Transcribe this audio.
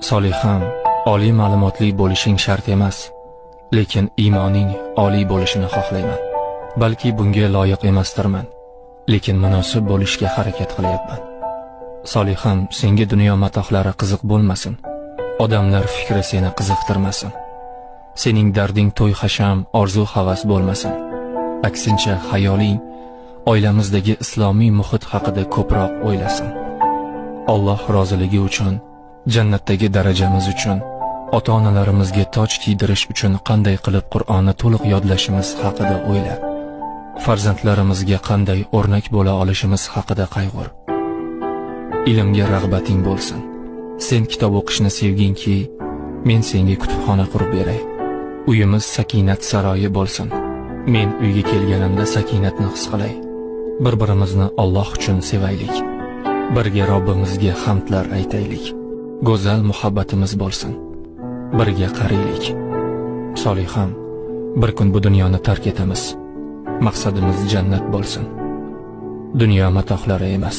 Soliham, oliy ma'lumotli bo'lishing shart emas, lekin iymoning oliy bo'lishini xohlayman. Balki bunga loyiq emasdirman, lekin munosib bo'lishga harakat qilyapman. Soliham, senga dunyo matohlari qiziq bo'lmasin. Odamlar fikri seni qiziqtirmasin. Sening darding to'y-hasham, orzu-havas bo'lmasin. Aksincha, xayoling oilamizdagi islomiy muhit haqida ko'proq o'ylasin. Alloh roziligi uchun, jannatdagi darajamiz uchun, ota-onalarimizga toj kiydirish uchun qanday qilib Qur'onni to'liq yodlashimiz haqida o'yla. Farzandlarimizga qanday o'rnak bo'la olishimiz haqida qayg'ur. Ilmga rag'bating bo'lsin. Sen kitob o'qishni sevginki, men senga kutubxona qurib beray. Uyimiz sakinat saroyi bo'lsin. Men uyga kelganimda sakinatni his qilay. Bir-birimizni Alloh uchun sevaylik. Birga Robbimizga hamdlar aytaylik. Go'zal muhabbatimiz bo'lsin. Birga qaraylik. Soliham, bir kun bu dunyoni tark etamiz. Maqsadimiz jannat bo'lsin. Dunyo matohlari emas.